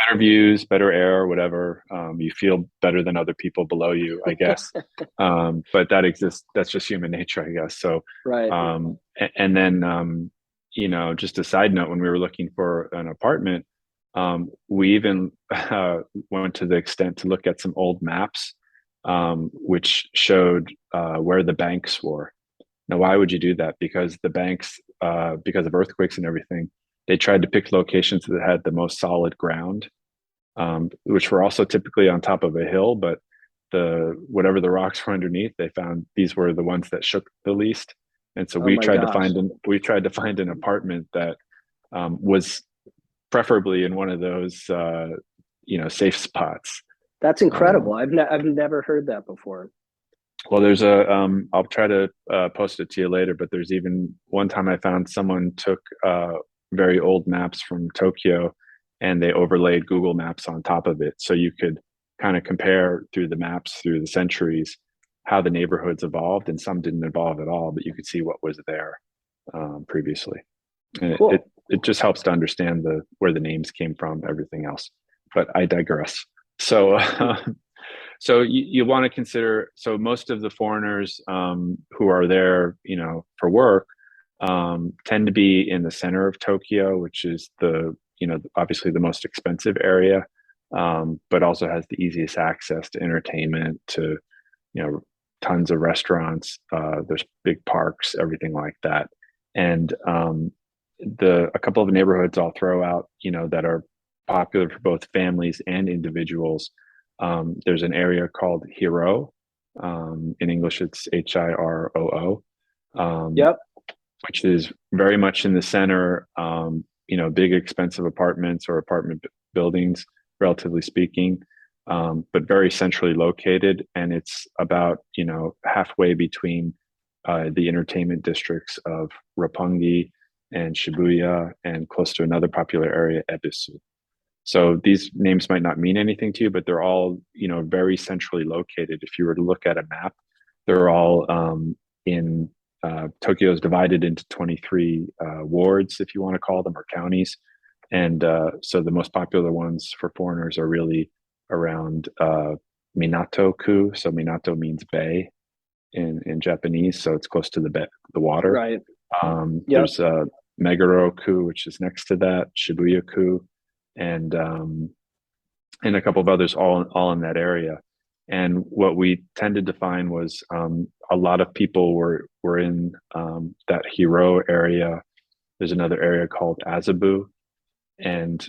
Better views, better air, whatever. You feel better than other people below you, I guess. But that exists. That's just human nature, I guess. So,
Right.
and then, just a side note, when we were looking for an apartment, we even went to the extent to look at some old maps, which showed where the banks were. Now, why would you do that? Because the banks, because of earthquakes and everything, they tried to pick locations that had the most solid ground, which were also typically on top of a hill. But whatever the rocks were underneath, they found these were the ones that shook the least. And so
Oh my gosh.
we tried to find an apartment that was preferably in one of those safe spots.
That's incredible. I've never heard that before.
Well, I'll try to post it to you later, but there's even one time I found someone took very old maps from Tokyo and they overlaid Google Maps on top of it. So you could kind of compare through the maps through the centuries how the neighborhoods evolved, and some didn't evolve at all, but you could see what was there previously. And
Cool.
it just helps to understand where the names came from, everything else. But I digress. So so you want to consider, so most of the foreigners who are there, for work, tend to be in the center of Tokyo, which is obviously the most expensive area, but also has the easiest access to entertainment, to, tons of restaurants. There's big parks, everything like that. And a couple of neighborhoods I'll throw out, that are popular for both families and individuals. There's an area called Hiro. In English, it's Hiroo.
Yep.
Which is very much in the center. Big expensive apartments or apartment buildings, relatively speaking, but very centrally located. And it's about halfway between the entertainment districts of Roppongi and Shibuya, and close to another popular area, Ebisu. So these names might not mean anything to you, but they're all, very centrally located. If you were to look at a map, they're all in Tokyo is divided into 23 wards, if you want to call them, or counties. And so the most popular ones for foreigners are really around Minato-ku. So Minato means bay in Japanese. So it's close to the water.
Right. Yep.
There's Meguro-ku, which is next to that, Shibuya-ku, and a couple of others, all in that area. And what we tended to find was a lot of people were in that Hiro area. There's another area called Azabu. And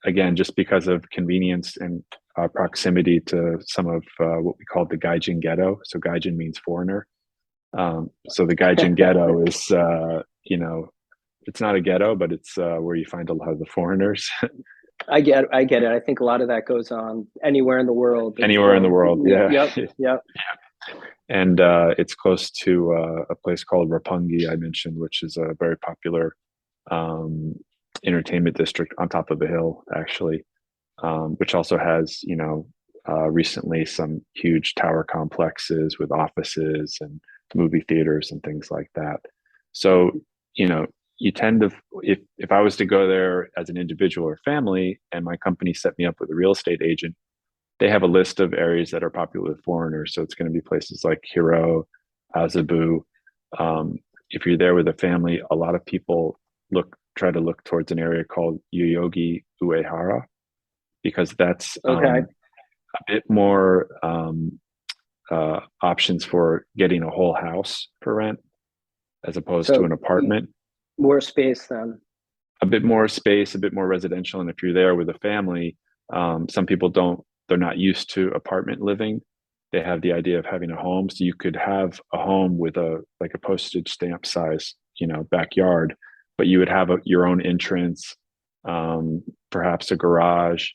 again, just because of convenience and proximity to some of what we call the Gaijin ghetto. So Gaijin means foreigner. So the Gaijin ghetto is, it's not a ghetto, but it's where you find a lot of the foreigners.
I get it. I think a lot of that goes on anywhere in the world.
Anywhere in the world, yeah.
Yep.
Yeah. And it's close to a place called Roppongi, I mentioned, which is a very popular entertainment district on top of a hill, actually, which also has, recently some huge tower complexes with offices and movie theaters and things like that. So, you tend to, if I was to go there as an individual or family, and my company set me up with a real estate agent, they have a list of areas that are popular with foreigners. So it's going to be places like Hiro, Azabu. If you're there with a family, a lot of people try to look towards an area called Yoyogi Uehara, because that's
Okay.
a bit more options for getting a whole house for rent, as opposed to an apartment.
More space then.
A bit more space, a bit more residential. And if you're there with a family, some people they're not used to apartment living. They have the idea of having a home. So you could have a home with a postage stamp size, backyard, but you would have your own entrance, perhaps a garage,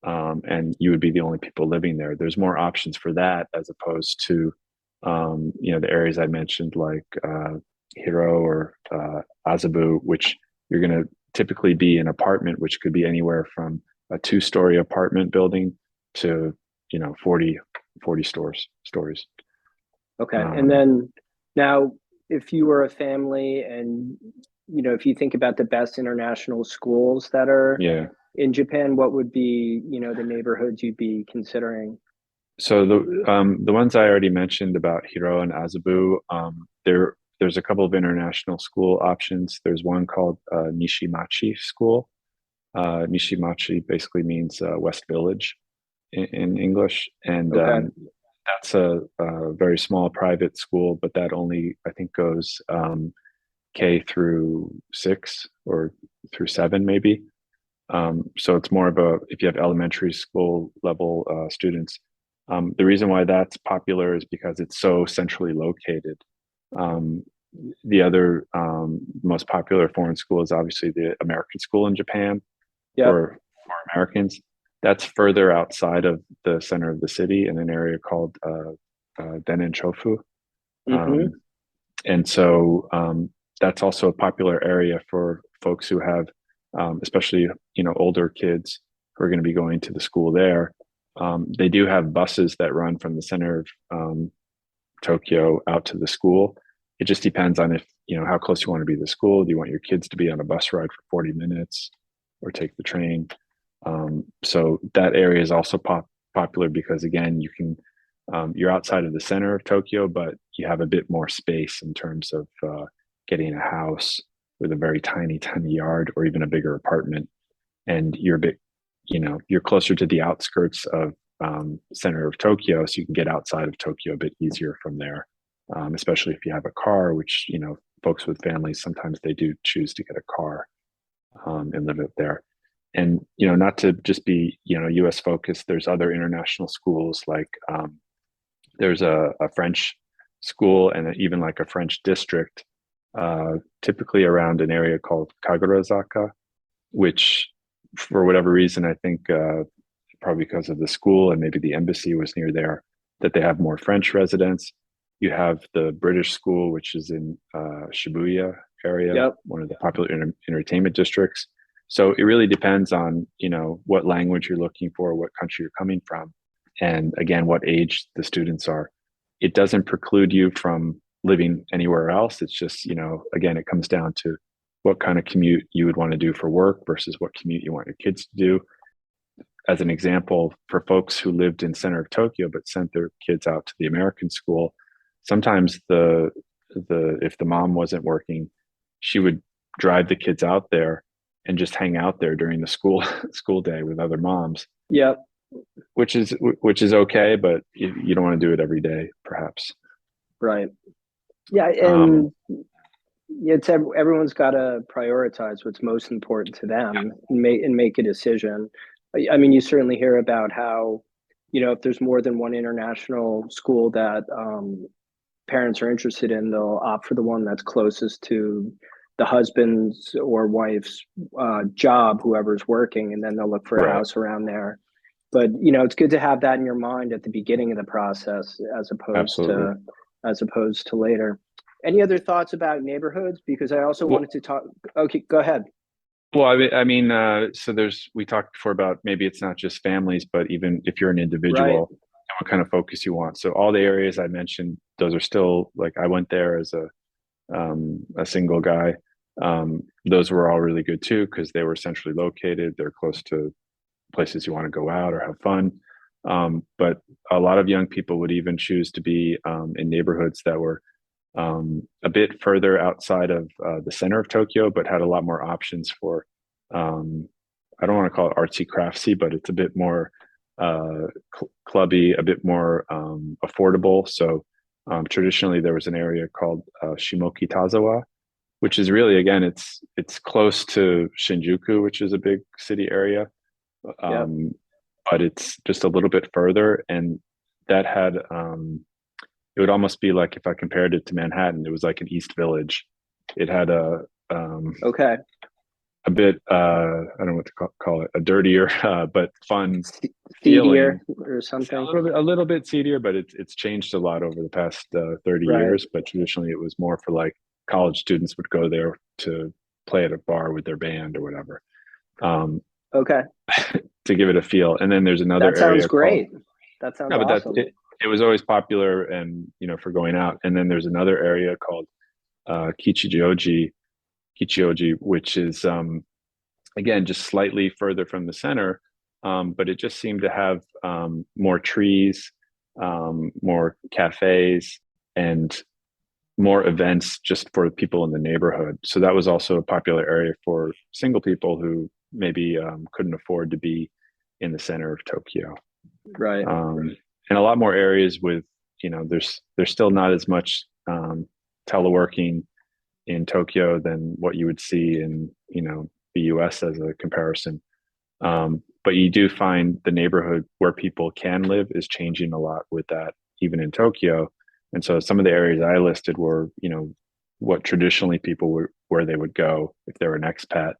and you would be the only people living there. There's more options for that, as opposed to, the areas I mentioned, like Hiro or Azabu, which you're going to typically be an apartment, which could be anywhere from a 2-story apartment building to 40 stories.
Okay. And then now, if you were a family and, if you think about the best international schools that are
Yeah.
in Japan, what would be, the neighborhoods you'd be considering?
So the ones I already mentioned about Hiro and Azabu, there's a couple of international school options. There's one called Nishimachi School. Nishimachi basically means West Village in English, and
Okay.
that's a very small private school, but that only I think goes K through 6 or through 7 maybe. So it's more of if you have elementary school level students. The reason why that's popular is because it's so centrally located. Um, the other most popular foreign school is obviously the American school in Japan
Yep.
for Americans. That's further outside of the center of the city in an area called Denenchofu.
Mm-hmm.
And so that's also a popular area for folks who have, especially older kids who are going to be going to the school there. They do have buses that run from the center of Tokyo out to the school. It just depends on if how close you want to be to the school. Do you want your kids to be on a bus ride for 40 minutes or take the train? So that area is also popular because again, you're outside of the center of Tokyo, but you have a bit more space in terms of getting a house with a very tiny yard or even a bigger apartment. And you're a bit, you're closer to the outskirts of center of Tokyo, so you can get outside of Tokyo a bit easier from there, especially if you have a car, which, folks with families, sometimes they do choose to get a car and live it there. And, not to just be, US focused, there's other international schools like there's a French school and even like a French district, typically around an area called Kagurazaka, which for whatever reason, I think probably because of the school and maybe the embassy was near there, that they have more French residents. You have the British school, which is in Shibuya area,
Yep.
one of the popular entertainment districts. So it really depends on, what language you're looking for, what country you're coming from, and again, what age the students are. It doesn't preclude you from living anywhere else. It's just, again, it comes down to what kind of commute you would want to do for work versus what commute you want your kids to do. As an example, for folks who lived in center of Tokyo but sent their kids out to the American school, sometimes if the mom wasn't working, she would drive the kids out there and just hang out there during the school day with other moms.
Yep.
Which is okay, but you don't want to do it every day, perhaps.
Right. Yeah, and everyone's got to prioritize what's most important to them and make a decision. I mean, you certainly hear about how, if there's more than one international school that parents are interested in, they'll opt for the one that's closest to the husband's or wife's job, whoever's working, and then they'll look for a house around there. But it's good to have that in your mind at the beginning of the process, as opposed to later. Any other thoughts about neighborhoods? Because I also wanted to talk. Okay, go ahead.
Well, I mean, so we talked before about maybe it's not just families, but even if you're an individual, and what kind of focus you want. So all the areas I mentioned, those are still like I went there as a single guy. Those were all really good too because they were centrally located. They're close to places you want to go out or have fun. But a lot of young people would even choose to be in neighborhoods that were a bit further outside of the center of Tokyo, but had a lot more options for, I don't want to call it artsy craftsy, but it's a bit more clubby, a bit more affordable. So traditionally there was an area called Shimokitazawa, which is really, again, it's close to Shinjuku, which is a big city area. But it's just a little bit further, and that had it would almost be like if I compared it to Manhattan, it was like an East Village. It had a bit I don't know what to call it, a dirtier but fun
seedier
feeling.
Or something.
A little bit seedier, but it's changed a lot over the past 30 years. But traditionally, it was more for like college students would go there to play at a bar with their band or whatever. to give it a feel. And then there's another
That sounds
area called,
great. That sounds
no, but
awesome.
it was always popular and, for going out. And then there's another area called Kichijioji, which is, again, just slightly further from the center. But it just seemed to have more trees, more cafes, and more events just for people in the neighborhood. So that was also a popular area for single people who maybe couldn't afford to be in the center of Tokyo.
Right.
And a lot more areas with, there's still not as much teleworking in Tokyo than what you would see in, the US as a comparison. But you do find the neighborhood where people can live is changing a lot with that, even in Tokyo. And so some of the areas I listed were, what traditionally people were, where they would go if they were an expat.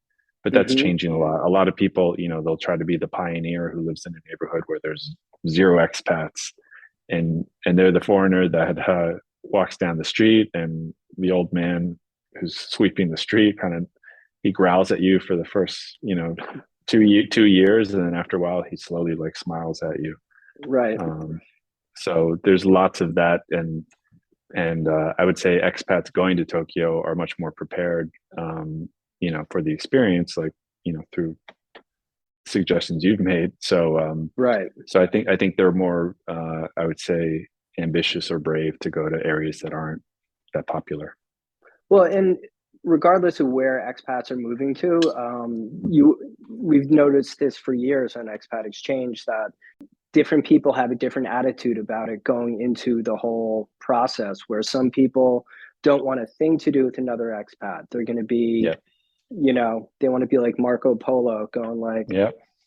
But that's changing a lot. A lot of people, they'll try to be the pioneer who lives in a neighborhood where there's zero expats, and they're the foreigner that walks down the street, and the old man who's sweeping the street he growls at you for the first, 2 years, and then after a while he slowly smiles at you.
Right.
So there's lots of that, and I would say expats going to Tokyo are much more prepared, for the experience, through suggestions you've made. So
right.
So I think they're more, I would say, ambitious or brave to go to areas that aren't that popular.
Well, and regardless of where expats are moving to, we've noticed this for years on Expat Exchange, that different people have a different attitude about it going into the whole process, where some people don't want a thing to do with another expat. They're going to be, they want to be like Marco Polo, going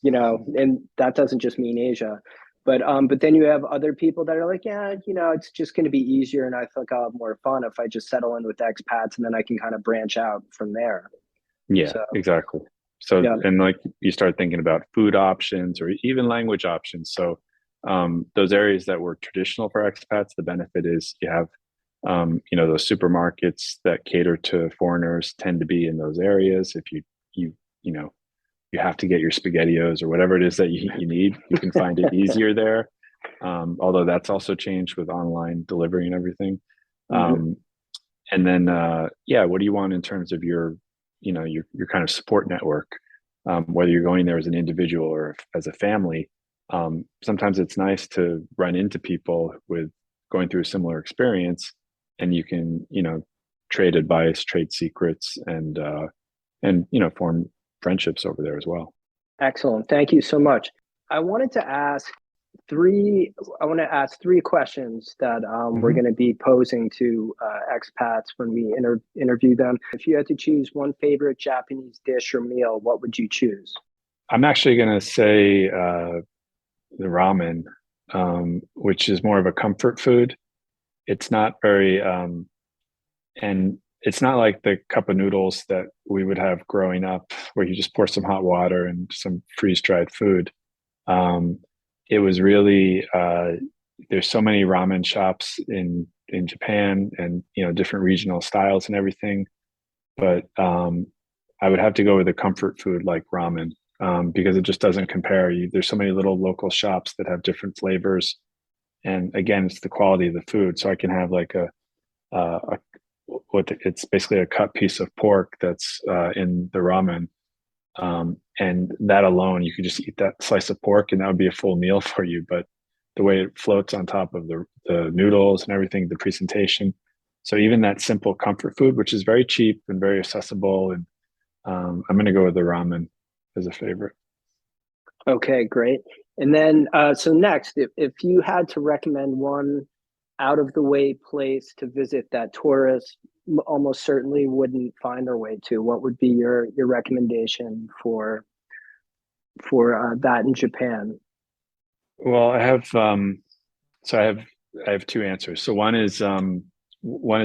and that doesn't just mean Asia. But then you have other people that are like, it's just going to be easier, and I think I'll have more fun if I just settle in with expats, and then I can kind of branch out from there.
Yeah, so, exactly. So, and you start thinking about food options or even language options. So those areas that were traditional for expats, the benefit is you have, those supermarkets that cater to foreigners tend to be in those areas. If you have to get your SpaghettiOs or whatever it is that you need, you can find it easier there. Although that's also changed with online delivery and everything. And then, what do you want in terms of your kind of support network, whether you're going there as an individual or as a family? Sometimes it's nice to run into people with going through a similar experience, and you can, trade advice, trade secrets, and form friendships over there as well.
Excellent. Thank you so much. I wanted to ask three questions that we're going to be posing to expats when we interview them. If you had to choose one favorite Japanese dish or meal, what would you choose?
I'm actually going to say the ramen, which is more of a comfort food. It's not very, and it's not like the cup of noodles that we would have growing up, where you just pour some hot water and some freeze-dried food. It was really, there's so many ramen shops in Japan, and different regional styles and everything. But I would have to go with a comfort food like ramen, because it just doesn't compare. There's so many little local shops that have different flavors, and again, it's the quality of the food. So I can have it's basically a cut piece of pork that's in the ramen. And that alone, you could just eat that slice of pork and that would be a full meal for you. But the way it floats on top of the noodles and everything, the presentation. So even that simple comfort food, which is very cheap and very accessible. And I'm going to go with the ramen as a favorite.
Okay, great. And then, so next, if you had to recommend one out of the way place to visit that tourists almost certainly wouldn't find their way to, what would be your recommendation for that in Japan?
Well, I have I have two answers. So one is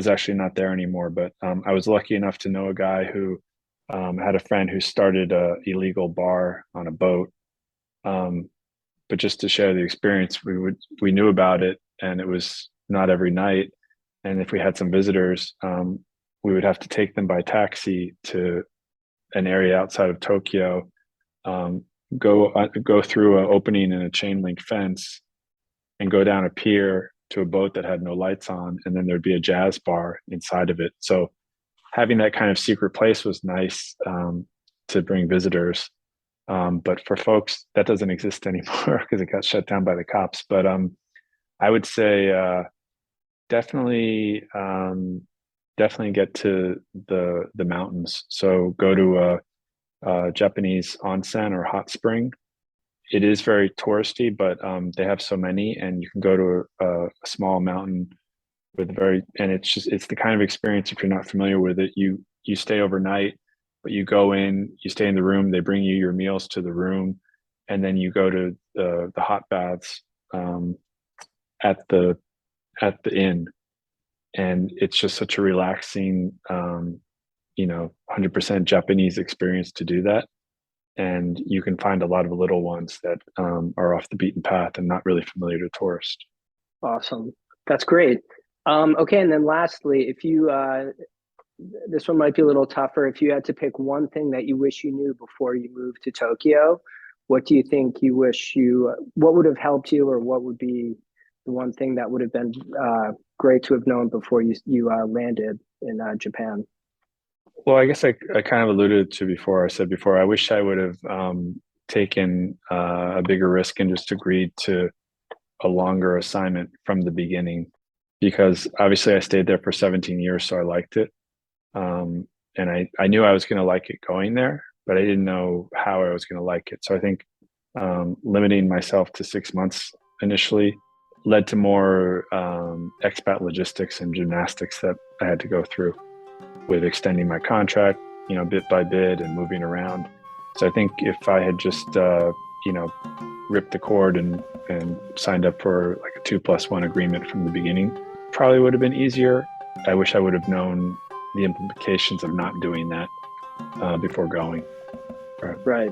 actually not there anymore, but I was lucky enough to know a guy who had a friend who started a illegal bar on a boat. But just to share the experience, we knew about it, and it was not every night. And if we had some visitors, we would have to take them by taxi to an area outside of Tokyo, go through an opening in a chain link fence and go down a pier to a boat that had no lights on, and then there'd be a jazz bar inside of it. So having that kind of secret place was nice to bring visitors. But for folks, that doesn't exist anymore because it got shut down by the cops. But I would say definitely definitely get to the mountains. So go to a Japanese onsen or hot spring. It is very touristy, but they have so many, and you can go to a small mountain with and it's the kind of experience, if you're not familiar with it, you stay overnight, but you go in, you stay in the room, they bring you your meals to the room, and then you go to the hot baths at the inn, and it's just such a relaxing 100% Japanese experience to do that. And you can find a lot of little ones that are off the beaten path and not really familiar to tourists.
Awesome. That's great. Okay, and then lastly, if you this one might be a little tougher. If you had to pick one thing that you wish you knew before you moved to Tokyo, what do you think you wish what would have helped you, or what would be the one thing that would have been great to have known before you landed in Japan?
Well, I guess I kind of alluded to before. I said before, I wish I would have taken a bigger risk and just agreed to a longer assignment from the beginning, because obviously I stayed there for 17 years, so I liked it. And I knew I was going to like it going there, but I didn't know how I was going to like it. So I think limiting myself to 6 months initially led to more expat logistics and gymnastics that I had to go through, with extending my contract, bit by bit, and moving around. So I think if I had just, ripped the cord and signed up for like a 2+1 agreement from the beginning, probably would have been easier. I wish I would have known the implications of not doing that before going.
Right.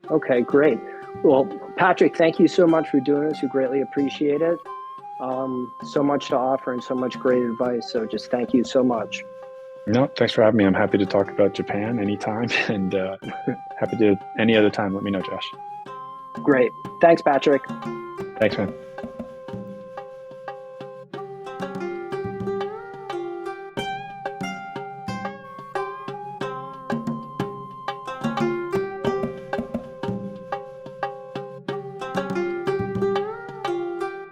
Okay, great. Well, Patrick, thank you so much for doing this. We greatly appreciate it. So much to offer and so much great advice. So just thank you so much.
No, thanks for having me. I'm happy to talk about Japan anytime, and happy to any other time. Let me know, Josh.
Great. Thanks, Patrick.
Thanks, man.